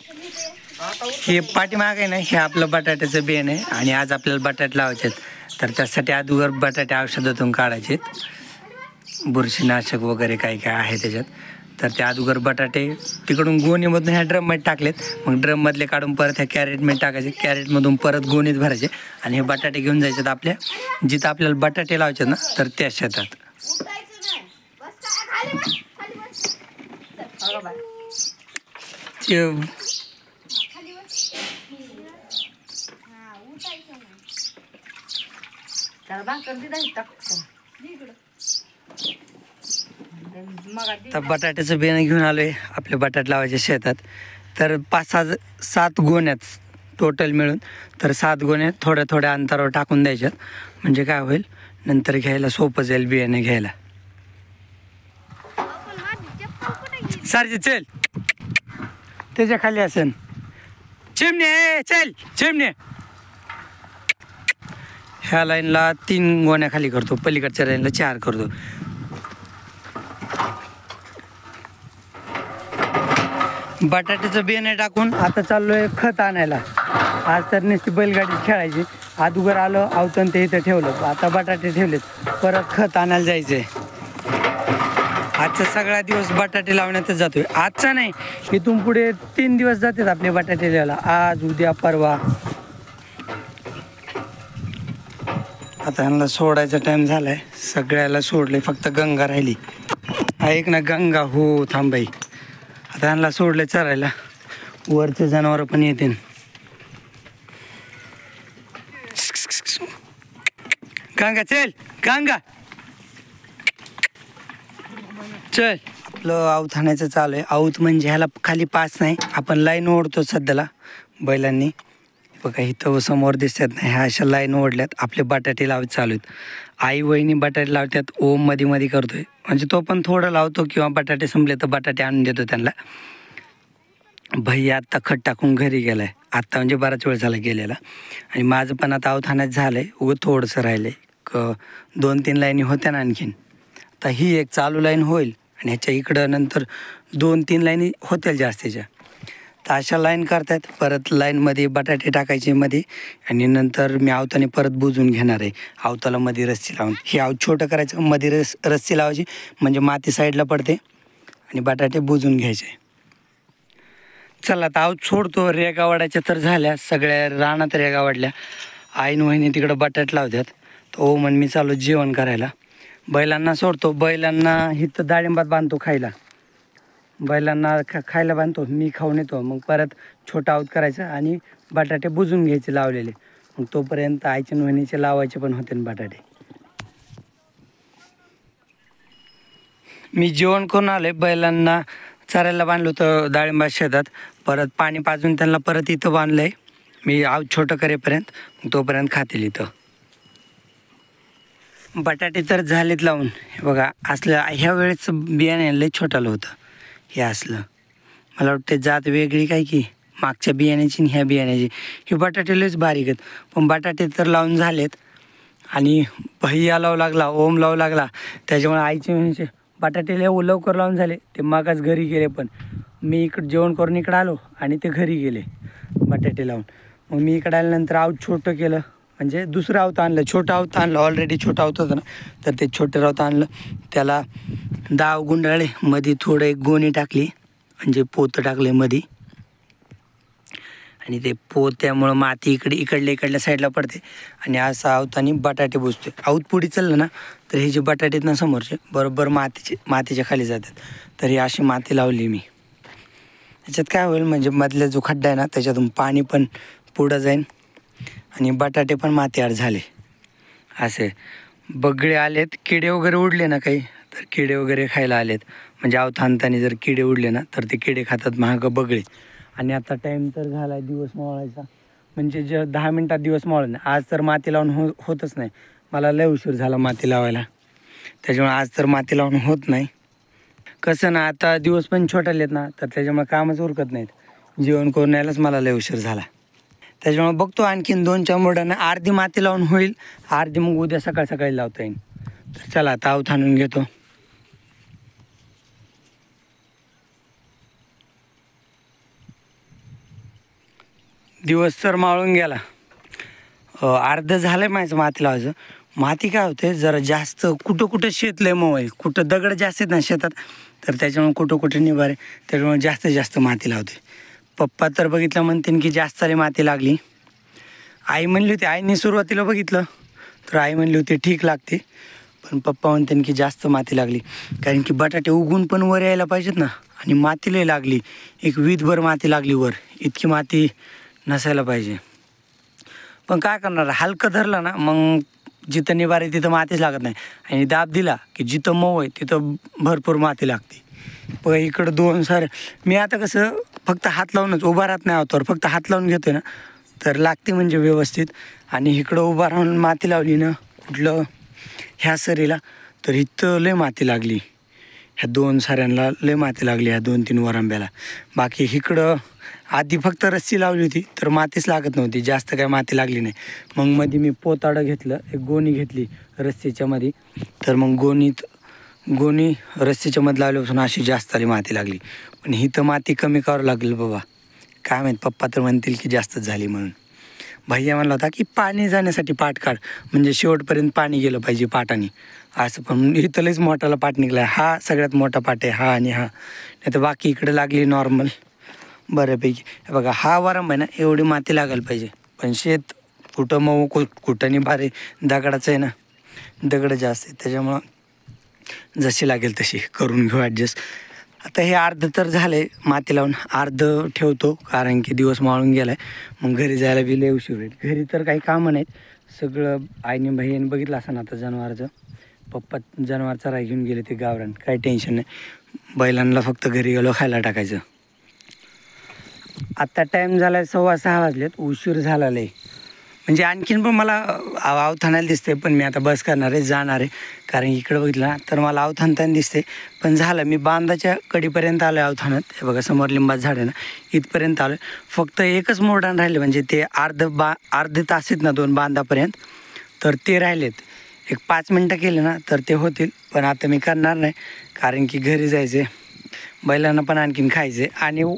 हे पाठीमाग आहे ना, हे आपलं बटाट्याचं बियाणं आहे आणि आज आपल्याला बटाटे लावायचे आहेत. तर त्यासाठी अगोदर बटाटे औषधातून काढायचे आहेत, बुरशीनाशक वगैरे काही काय आहे त्याच्यात. तर ते अगोदर बटाटे तिकडून गोणीमधून ह्या ड्रममध्ये टाकलेत, मग ड्रममधले काढून परत ह्या कॅरेटमध्ये टाकायचे, कॅरेटमधून परत गोणीत भरायचे आणि हे बटाटे घेऊन जायचे आपल्या जिथं आपल्याला बटाटे लावायचे ना, तर त्या शेतात. तर बटाट्याचं बियाणं घेऊन आलोय आपल्या बटाटे लावायच्या शेतात. तर 5-7 गोण्यात टोटल मिळून, तर 7 गोण्या थोड्या थोड्या अंतरावर टाकून द्यायच्यात. म्हणजे काय होईल, नंतर घ्यायला सोपं जाईल बियाणं घ्यायला. सारखे चल, त्याच्या खाली असेल चिमणे, चल चिमणे. ह्या लाईनला 3 गोण्या खाली करतो, पलीकडच्या लाईनला 4 करतो. बटाट्याचं बियाणे टाकून आता चाललोय खत आणायला. आज तर नुसती बैलगाडी खेळायची. अगोदर आलो आवतन ते इथं ठेवलं, आता बटाटे ठेवलेत, परत खत आणायला जायचंय. आजचा सगळा दिवस बटाटे लावण्यातच जातोय. आजचा नाही, इथून पुढे 3 दिवस जातात आपले बटाटे लावायला, आज उद्या परवा. आता ह्यांना सोडायचा टाइम झालाय, सगळ्याला सोडले, फक्त गंगा राहिली. ऐक ना गंगा, हो थांबाई. आता ह्यांना सोडले चरायला, वरचे जनावर पण येतील. गंगा चल, गंगा चल. आपलं आऊत आणायचं चालू आहे. आऊत म्हणजे ह्याला खाली पाच नाही, आपण लाईन ओढतो सध्याला बैलांनी. बघा इथं समोर दिसतात नाही, ह्या अशा लाईन ओढल्यात. आपले बटाटे लावत चालू आहेत. आई वहिनी बटाटे लावतात, ओम मध्ये मध्ये करतोय, म्हणजे तो पण थोडं लावतो, किंवा बटाटे संपले तर बटाटे आणून देतो त्यांना. भैया आत्ता खत टाकून घरी गेलाय, आत्ता म्हणजे बराच वेळ झाला गेलेला. आणि माझं पण आता आऊत झालं आहे, उगं थोडंसं राहिलं आहे. 2-3 लाईनी होत्या ना आणखीन. आता ही एक चालू लाईन होईल आणि ह्याच्या इकडं नंतर 2-3 लाईनी होतील जास्तीच्या. तर अशा लाईन करतात. परत लाईनमध्ये बटाटे टाकायचे मध्ये, आणि नंतर मी आवताने परत बुजून घेणार आहे. आवताला मध्ये रस्सी लावून, हे आवत छोटं करायचं, मध्ये रस्सी लावायची, म्हणजे माती साईडला पडते आणि बटाटे बुजून घ्यायचे. चला आता आवत सोडतो. रेगा वाढायच्या तर झाल्या, सगळ्या रानात रेगा वाढल्या. आईन वहिनी तिकडं बटाटे लावतात. तर ओ म्हण मी चालू जेवण करायला. बैलांना सोडतो, बैलांना इथं डाळिंबात बांधतो खायला, बैलांना खायला बांधतो, मी खाऊन येतो. मग परत छोटा आऊत करायचं आणि बटाटे बुजून घ्यायचे लावलेले. मग तोपर्यंत आईच्या वहिनीचे लावायचे पण होते बटाटे. मी जेवण करून आलोय. बैलांना चरायला बांधलो होतं डाळिंबात शेतात, परत पाणी पाजून त्यांना परत इथं बांधलं आहे मी आऊत छोटं करेपर्यंत. तोपर्यंत खातील इथं. बटाटे तर झालेत लावून. हे बघा असलं, ह्या वेळेचं बियाणे लय छोटालं होतं. हे असलं मला वाटतं जात वेगळी काय की मागच्या बियाण्याची आणि ह्या बियाण्याची. हे बटाटे लयच बारीक आहेत, पण बटाटे तर लावून झालेत. आणि भैया लावू लागला, ओम लावू लागला, त्याच्यामुळे आईचे म्हणजे बटाटे लवकर लावून झाले. ते मागास घरी गेले, पण मी इकडं जेवण करून इकडं आलो आणि ते घरी गेले बटाटे लावून. मग मी इकडं आल्यानंतर आऊत छोटं केलं, म्हणजे दुसरं आवत आणलं, छोटं आवत आणलं. ऑलरेडी छोटं आवत होतं ना, तर ते छोटं आवत आणलं, त्याला दाव गुंडाळले, मध्ये थोडं एक गोणी टाकली, म्हणजे पोतं टाकले मध्ये. आणि ते पोत्यामुळं माती इकडल्या साईडला पडते आणि असं आवतानी बटाटे बुजते. आवत पुढे चाललं ना, तर हे जे बटाटे आहेत ना समोरचे, बरोबर मातीच्या खाली जातात. तर ही अशी माती लावली मी. त्याच्यात काय होईल, म्हणजे मधला जो खड्डा आहे ना, त्याच्यातून पाणी पण पुढं जाईल आणि बटाटे पण मातीआड झाले. असे बगळे आलेत, किडे वगैरे उडले ना काही, तर किडे वगैरे खायला आलेत. म्हणजे आवत हाणताना जर किडे उडले ना, तर ते किडे खातात महाग बगळे. आणि आता टाईम तर झाला आहे दिवस मावळायचा, म्हणजे 10 मिनटात दिवस मावळलं नाही. आज तर माती लावून होतच नाही, मला लय उशीर झाला माती लावायला, त्याच्यामुळे आज तर माती लावून होत नाही. कसं ना, आता दिवस पण छोटाले आहेत ना, तर त्याच्यामुळे कामच उरकत नाहीत. जेवण करून यायलाच मला लय उशीर झाला. त्याच्यामुळे बघतो आणखीन 2-4 मोडांना अर्धी माती लावून होईल, अर्धी मग उद्या सकाळी लावता येईल. तर चला आता आवत आणून घेतो. दिवस तर माळून गेला. अर्ध झालं आहे माझं माती लावायचं. माती काय होते जरा जास्त कुठं कुठं शेत लय मऊ आहे, कुठं दगड जास्त आहेत ना शेतात, तर त्याच्यामुळे कुठं कुठं निभार आहे, त्याच्यामुळे जास्त माती लावते. पप्पा तर बघितलं म्हणते की जास्त सारी माती लागली. आई म्हणली होती, आईने सुरुवातीला बघितलं तर आई म्हणली होती ठीक लागते, पण पप्पा म्हणते की जास्त माती लागली. कारण की बटाटे उगून पण वर यायला पाहिजेत ना, आणि माती लय लागली. एक वीतभर माती लागली वर, इतकी माती नसायला पाहिजे. पण काय करणार, हलकं धरलं ना मग जिथं निभार आहे तिथं मातीच लागत नाही, आणि दाब दिला की जिथं मऊ आहे तिथं भरपूर माती लागते. पण इकडं दोन सारे मी आता कसं फक्त हात लावूनच उभा राहत नाही होतो, फक्त हात लावून घेतोय ना तर लागते म्हणजे व्यवस्थित. आणि इकडं उभा राहून माती लावली ना कुठलं ह्या सरीला, तर इथं लय माती लागली. ह्या दोन साऱ्यांना लय माती लागली, ह्या 2-3 वरांब्याला. बाकी इकडं आधी फक्त रस्सी लावली होती तर मातीच लागत नव्हती, जास्त काय माती लागली नाही. मग मध्ये मी पोताडं घेतलं, एक गोणी घेतली रस्सीच्या मध्ये, तर मग गोणी रस्सीच्या मध्ये लावल्यापासून अशी जास्त आली माती लागली. पण ही तर माती कमी करावं लागेल बाबा, काय माहीत, पप्पा तर म्हणतील की जास्तच झाली म्हणून. भैया म्हणला होता की पाणी जाण्यासाठी पाट काढ, म्हणजे शेवटपर्यंत पाणी गेलं पाहिजे पाटाने असं. पण इथं लयच मोठाला पाट निघला, हा सगळ्यात मोठा पाट आहे हा, आणि हा नाही तर बाकी इकडे लागली नॉर्मल बऱ्यापैकी. हे बघा हा वरंब आहे ना, एवढी माती लागायला पाहिजे. पण शेत कुठं मऊ कुठं नाही भारी, दगडाचं आहे ना, दगड जास्त आहे, त्याच्यामुळं जशी लागेल तशी करून घेऊ ॲडजस्ट. आता हे अर्ध तर झालं माती लावून, अर्ध ठेवतो कारण की दिवस माळून गेला आहे. मग घरी जायला बी लय उशीर होईल. घरी तर काही कामं नाहीत, सगळं आईने भाईने बघितलं असं ना आता जनावरचं. पप्पा जनावर चराय घेऊन गेले ते गावरान, काही टेन्शन नाही. बैलांना फक्त घरी गेलो खायला टाकायचं. आत्ता टाईम झाला आहे 6:15 वाजलेत, उशीर झाला लय. म्हणजे आणखीन पण मला आवथाणायला दिसते, पण मी आता बस करणार आहे, जाणार आहे. कारण इकडं बघितलं ना तर मला आवथाणताना दिसते. पण झालं, मी बांधाच्या कडीपर्यंत आलो आहे आवथाणत. हे बघा समोर लिंबाचं झाड आहे ना, इथपर्यंत आलो आहे. फक्त एकच मोडाण राहिले, म्हणजे ते अर्धे तास आहेत ना 2 बांधापर्यंत, तर ते राहिलेत. एक 5 मिनटं केले ना तर ते होतील. पण आता मी करणार नाही, कारण की घरी जायचे, बैलांना पण आणखीन खायचे. आणि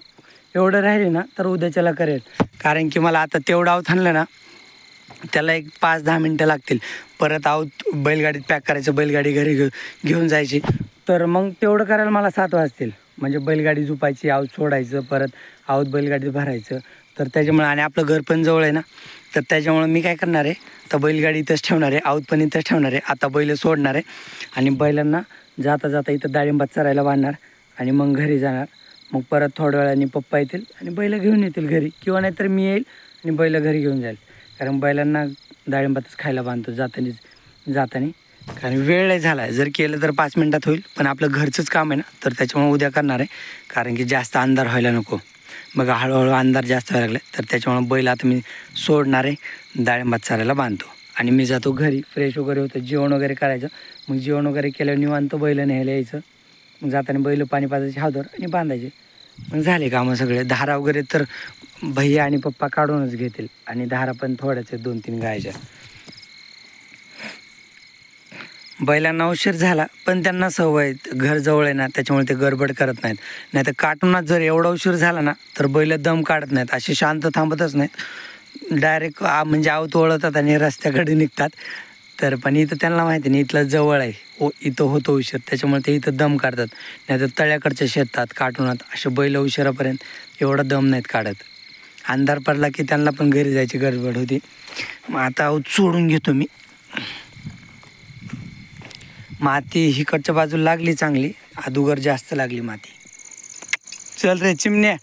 एवढं राहिले ना तर उद्याच्याला करेल, कारण की मला आता तेवढं आवथाणलं ना त्याला एक 5-10 मिनटं लागतील. परत बैलगाडीत पॅक करायचं, बैलगाडी घरी घेऊन जायची, तर मग तेवढं करायला मला 7 वाजतील. म्हणजे बैलगाडी झुपायची, आऊत सोडायचं, परत आऊत बैलगाडीत भरायचं. तर त्याच्यामुळे, आणि आपलं घर पण जवळ आहे ना, तर त्याच्यामुळं मी काय करणार आहे, तर बैलगाडी इथंच ठेवणार आहे, आऊत पण इथंच ठेवणार आहे. आता बैल सोडणार आहे आणि बैलांना जाता जाता इथं डाळिंबात चरायला बांधणार, आणि मग घरी जाणार. मग परत थोड्या वेळाने पप्पा येतील आणि बैल घेऊन येतील घरी, किंवा नाहीतर मी येईल आणि बैल घरी घेऊन जाईल. कारण बैलांना डाळिंबातच खायला बांधतो जाताना. कारण वेळ नाही झाला आहे, जर केलं तर 5 मिनटात होईल. पण आपलं घरचंच काम आहे ना, तर त्याच्यामुळे उद्या करणार आहे, कारण की जास्त अंधार व्हायला नको. बघा हळूहळू अंधार जास्त व्हायला लागला, तर त्याच्यामुळे बैल आता मी सोडणार आहे, डाळिंबात चारायला बांधतो. आणि मी जातो घरी, फ्रेश वगैरे होतं, जेवण वगैरे करायचं. मग जेवण वगैरे केल्यावर निवांत बैल न्यायला यायचं. मग जाताना बैल पाणी पाजायचे हौदावर आणि बांधायचे. मग झाले कामं सगळे. धारा वगैरे तर भैया आणि पप्पा काढूनच घेतील, आणि धारा पण थोड्याच 2-3 गायच्या. बैलांना उशीर झाला, पण त्यांना सवय, घर जवळ आहे ना, त्याच्यामुळे ते गडबड करत नाहीत. नाही तर काटूनात जर एवढा उशीर झाला ना तर बैल दम काढत नाहीत, असे शांत थांबतच नाहीत, डायरेक्ट म्हणजे आवत वळतात आणि रस्त्याकडे निघतात. तर पण इथं त्यांना माहिती नाही, इथलं जवळ आहे, इथं होतो उशीर, त्याच्यामुळे ते इथं दम काढतात. नाही तर तळ्याकडच्या शेतात काटूनात असे बैल उशिरापर्यंत एवढा दम नाहीत काढत. अंधार पडला की त्यांना पण घरी जायची गडबड होती. मग आता आऊत सोडून घेतो मी. माती हिकडच्या बाजूला लागली चांगली, अदुगर जास्त लागली माती. चल रे चिमण्या.